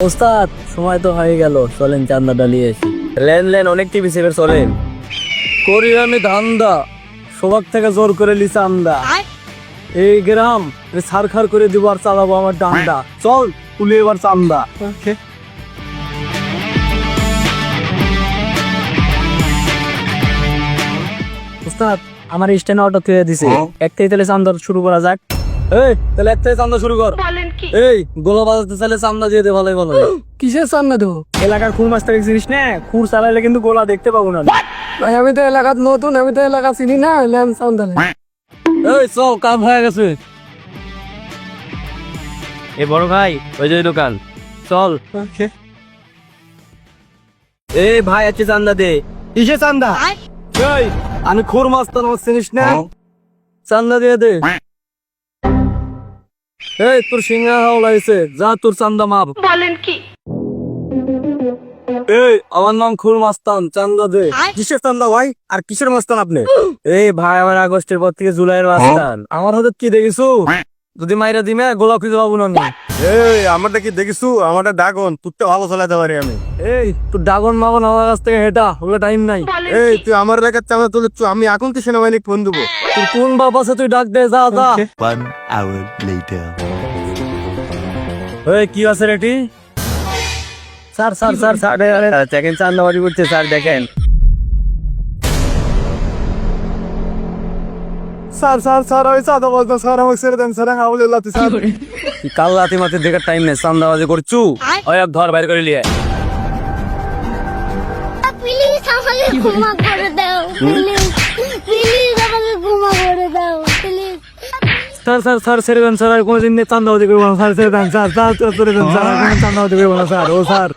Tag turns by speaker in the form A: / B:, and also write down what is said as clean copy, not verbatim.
A: ওস্তাদ সময় তো হয়ে গেল, চলেন চান্দাটা নিয়ে এসি।
B: লেন অনেক টিভি সেভের চলেন।
A: করি আমি ধান্দা, সবার থেকে জোর করে লি চান্দা। এই গ্রাম সারখার করে দিব আর চালাবো আমার ডান্ডা। চল তুলে এবার চান্দা। ওস্তাদ আমার স্ট্যান্ড অটো থেকে দিছে, এক থেকে তাহলে চান্দা শুরু করা যাক। এই তাহলে এক থেকে চান্দা শুরু কর। এই গোলা বাজাতে চাইলে চান্দা দিয়ে দে, ভালোই ভালো। কিসের চান্দা দেবো? এলাকার খুর মাছটা চিনিস না? খুর চালাইলে কিন্তু গোলা দেখতে পাবো না। ভাই আমি তো এলাকার নতুন, আমি তো এলাকা চিনি না। চান্দা এই চল, কাম হয়ে গেছে।
B: এ বড় ভাই, ওই যে দোকান, চল। এই ভাই আছে চান্দা দে।
A: কিসে চান্দা? এই আমি খুর মাছ তো চিনিস না? চান্দা দিয়ে দে। এই তোর সিঙ্গা হাওলাইছে, যা তোর চান্দা মাপ।
C: বলেন কি?
A: এই আমার নাম খুর মাস্তান, চান্দা দে। কিসের চান্দা ভাই? আর কিসের মাস্তান আপনি?
B: এই ভাই আমার আগস্টের পর থেকে জুলাইয়ের মাস্তান।
A: আমার হাতে কি দেখিস? যদি মাইরা দিমে গোলা খুঁজে পাবো না।
D: এই আমারটা কি দেখিস? আমারটা ডাগন, তুই ভালো চালাতে পারি আমি।
A: এই তোর ডাগন মাগন আমার কাছ থেকে হেটা, ওগুলো টাইম নাই।
D: এই তুই আমার এলাকার চামড়া তুলে আমি এখন তো সেনাবাহিনী ফোন দেবো।
A: তোর কোন বাপ আছে তুই ডাক দে, যা যা।
E: 1 hour later.
A: এই কি আছে রেটি?
B: স্যার স্যার স্যার স্যার দেখেন চান্দা বাড়ি করছে স্যার, দেখেন।
D: স্যার স্যার স্যার আমি চাঁদা বলতাম, স্যার আমাকে ছেড়ে দেন স্যার, আবুল স্যার।
B: কাল রাতে মাতে দেখার টাইম নেই, চান্দাবাজি করছু। ওই এক ধর বাইর করে লিয়ে।
F: প্লিজ আমাকে ক্ষমা করে দাও, প্লিজ প্লিজ আমাকে ক্ষমা করে দাও, প্লিজ।
A: স্যার স্যার স্যার ছেড়ে দেন স্যার, আর কোনোদিন চান্দাবাজি করবো না স্যার, ছেড়ে দেন স্যার, স্যার ছেড়ে দেন স্যার, আর কোনো চান্দাবাজি করবো না স্যার। ও স্যার